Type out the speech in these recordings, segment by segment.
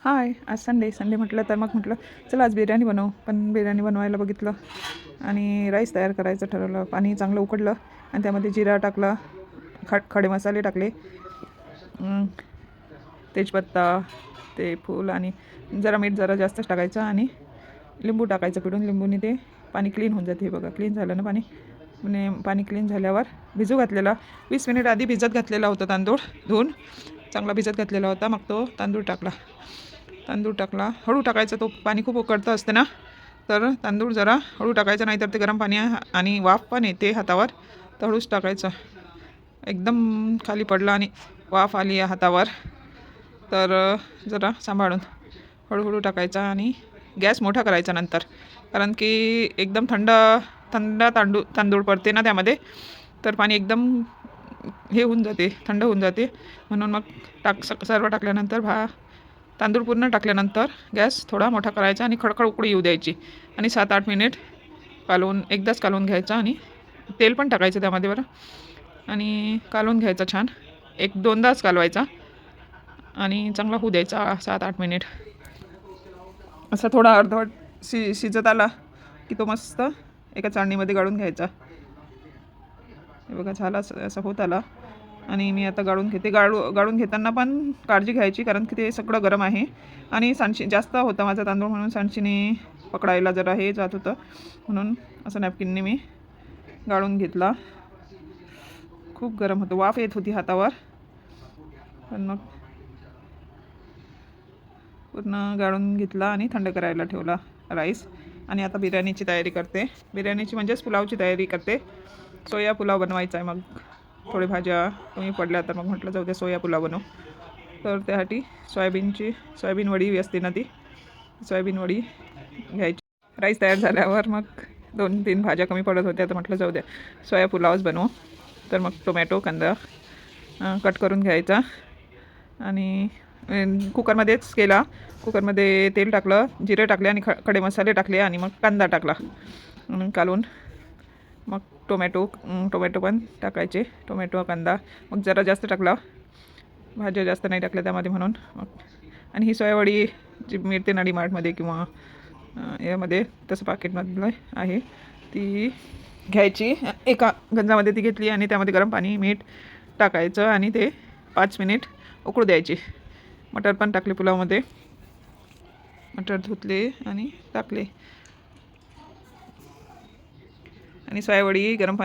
हाय, आज संडे म्हटलं तर मग म्हटलं चला आज बिर्याणी बनवू. पण बिर्याणी बनवायला बघितलं आणि राईस तयार करायचं ठरवलं. पाणी चांगलं उकडलं आणि त्यामध्ये जिरा टाकला, खडे मसाले टाकले, अं, तेजपत्ता, ते फूल आणि जरा मीठ जरा जास्तच टाकायचं आणि लिंबू टाकायचं पिळून. लिंबूने ते पाणी क्लीन होऊन जाते. हे बघा क्लीन झालं ना पाणी. म्हणजे पाणी क्लीन झाल्यावर भिजू घातलेला 20 मिनिट आधी भिजत घातलेला होता तांदूळ धुवून चांगला भिजत घातलेला होता. मग तो तांदूळ टाकला. हळू टाकायचा, तो पाणी खूप उकळतं असते ना, तर तांदूळ जरा हळू टाकायचा, नाहीतर ते गरम पाणी आणि वाफ पण येते हातावर, तर हळूच टाकायचं. एकदम खाली पडला आणि वाफ आली हातावर तर जरा सांभाळून हळूहळू टाकायचा आणि गॅस मोठा करायचा नंतर, कारण की एकदम थंड थंड तांदूळ पडते ना त्यामध्ये, तर पाणी एकदम हे होऊन जाते, थंड होऊन जाते. म्हणून मग सर्व टाकल्यानंतर तांदूळ पूर्ण टाकल्यानंतर गॅस थोडा मोठा करायचा आणि खडखड उकळी येऊ द्यायची आणि 7-8 मिनिट एकदाच कालवून घ्यायचा आणि तेल पण टाकायचं त्यामध्ये बरं, आणि कालवून घ्यायचा छान. 1-2दाच कालवायचा आणि चांगला होऊ द्यायचा 7-8 मिनिट. असा थोडा अर्धवट शिजत आला की तो मस्त एका चाळणीमध्ये गाळून घ्यायचा. हे बघा झाला असं होत आला आणि मी आता गाळून घेते. गाळून घेताना पण काळजी घ्यायची, कारण की ते सगळं गरम आहे आणि सांडशी जास्त होता माझा तांदूळ, म्हणून सांडशीने पकडायला जरा हे जात होतं, म्हणून असं नॅपकिनने मी गाळून घेतला. खूप गरम होतं, वाफ येत होती हातावर, पण मग पूर्ण गाळून घेतला आणि थंड करायला ठेवला राईस. आणि आता बिर्याणीची तयारी करते. बिर्याणीची म्हणजेच पुलावची तयारी करते. सोया पुलाव बनवायचा आहे. मग थोडी भाज्या कमी पडल्या तर मग म्हटलं जाऊ द्या सोया पुलाव बनवू. तर त्यासाठी सोयाबीन वडी असते ना, ती सोयाबीन वडी घ्यायची. राईस तयार झाल्यावर मग 2-3 भाज्या कमी पडत होत्या, तर म्हटलं जाऊ द्या सोया पुलावच बनवू. तर मग टोमॅटो कांदा कट करून घ्यायचा आणि कुकरमध्येच केला. कुकरमध्ये तेल टाकलं, जिरे टाकले आणि खडे मसाले टाकले आणि मग कांदा टाकला कालून. मग टोमॅटो पण टाकायचे, टोमॅटो कांदा मग जरा जास्त टाकला, भाज्या जास्त नाही टाकल्या त्यामध्ये म्हणून. मग आणि ही सोयावडी जी मिळते ना डीमार्टमध्ये किंवा यामध्ये, तसं पाकिटमधलं आहे, ती घ्यायची. एका गंजामध्ये ती घेतली आणि त्यामध्ये गरम पाणी मीठ टाकायचं आणि ते 5 मिनिट उकळू द्यायची. मटर पण टाकले पुलावमध्ये, मटर धुतले आणि टाकले आणि सोयावडी गरम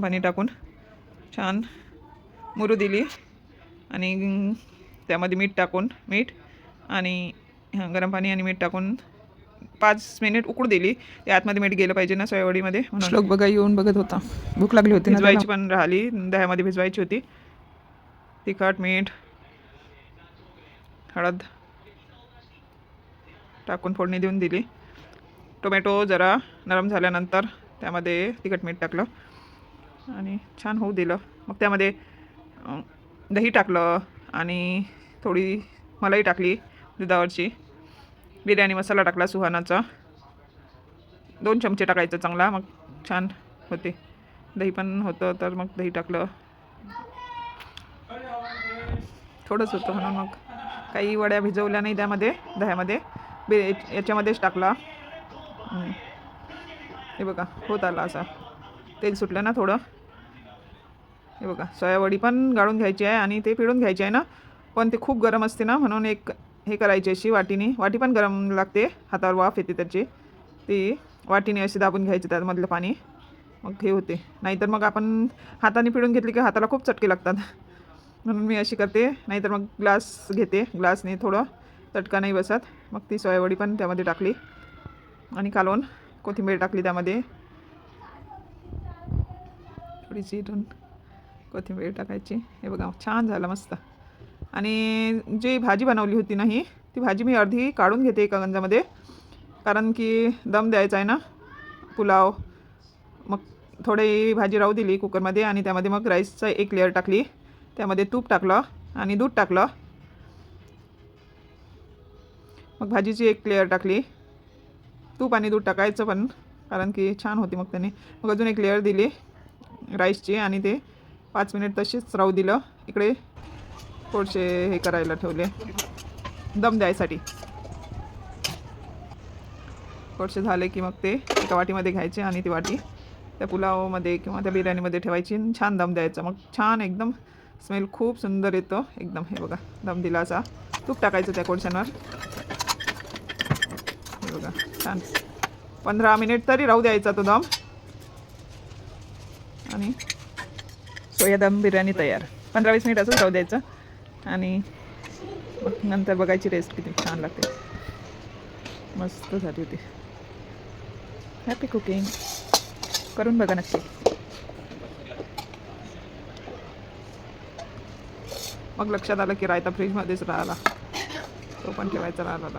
पाणी टाकून छान मुरू दिली आणि त्यामध्ये मीठ आणि गरम पाणी आणि मीठ टाकून 5 मिनिट उकळू दिली. ते आतमध्ये मीठ गेलं पाहिजे ना सोयावडीमध्ये, म्हणून. श्लोक बघा येऊन बघत होता, भूक लागली होती, भिजवायची पण राहिली, दह्यामध्ये भिजवायची होती. तिखट, मीठ, हळद टाकून फोडणी देऊन दिली. टोमॅटो जरा नरम झाल्यानंतर त्यामध्ये तिखट मीठ टाकलं आणि छान होऊ दिलं. मग त्यामध्ये दही टाकलं आणि थोडी मलाई टाकली दुधावरची. बिर्याणी मसाला टाकला सुहानाचा, 2 चमचे टाकायचा चांगला, मग छान होते. दही पण होतं तर मग दही टाकलं, थोडंच होतं म्हणून मग काही वड्या भिजवल्या नाही त्यामध्ये दह्यामध्ये, याच्यामध्येच टाकला. हे बघा होत आला असा, तेल सुटलं ना थोडं. हे बघा सोयावडी पण गाळून घ्यायची आहे आणि ते पिळून घ्यायची आहे ना, पण ते खूप गरम असते ना, म्हणून एक हे करायची अशी वाटी पण गरम लागते, हातावर वाफ येते त्याची, ती वाटीने अशी दाबून घ्यायची त्यामधलं पाणी, मग हे होते. नाहीतर मग आपण हाताने पिळून घेतली की हाताला खूप चटके लागतात, म्हणून मी अशी करते. नाहीतर मग ग्लास घेते, ग्लासने थोडं चटका नाही बसत. मग ती सोयावडी पण त्यामध्ये टाकली आणि कालवून कोथिंबीर टाकली त्यामध्ये, थोडीशी कोथिंबीर टाकायची. हे बघा छान झालं मस्त. आणि जी भाजी बनवली होती ना ती भाजी मी अर्धी काढून घेते एका गंजामध्ये, कारण की दम द्यायचा आहे ना पुलाव. मग थोडी भाजी राहू दिली कुकरमध्ये आणि त्यामध्ये मग राईसचा एक लेअर टाकली, त्यामध्ये तूप टाकलं आणि दूध टाकलं. मग भाजीची एक लेअर टाकली, तूप आणि दूध टाकायचं पण, कारण की छान होती मग त्याने. मग अजून एक लेअर दिली राईसची आणि ते 5 मिनिट तशीच राहू दिलं. इकडे थोडेसे हे करायला ठेवले, दम द्यायसाठी. थोडेसे झाले की मग ते एका वाटीमध्ये घ्यायचे आणि ती वाटी त्या पुलावमध्ये किंवा त्या बिर्याणीमध्ये ठेवायची आणि छान दम द्यायचा. मग छान एकदम स्मेल खूप सुंदर येतो एकदम. हे बघा दम दिला असा. तूप टाकायचं त्या कोळशांवर. हे बघा छान 15 मिनिट तरी राहू द्यायचा तो दम आणि सोया दम बिर्याणी तयार. 15-20 मिनिट असंच राहू द्यायचं आणि मग नंतर बघायची टेस्ट किती छान लागते. मस्त झाली होती. Happy cooking. करून बघा नक्की. मग लक्षात आलं की रायता फ्रीजमध्येच राहिला, तो पण ठेवायचा राहिला.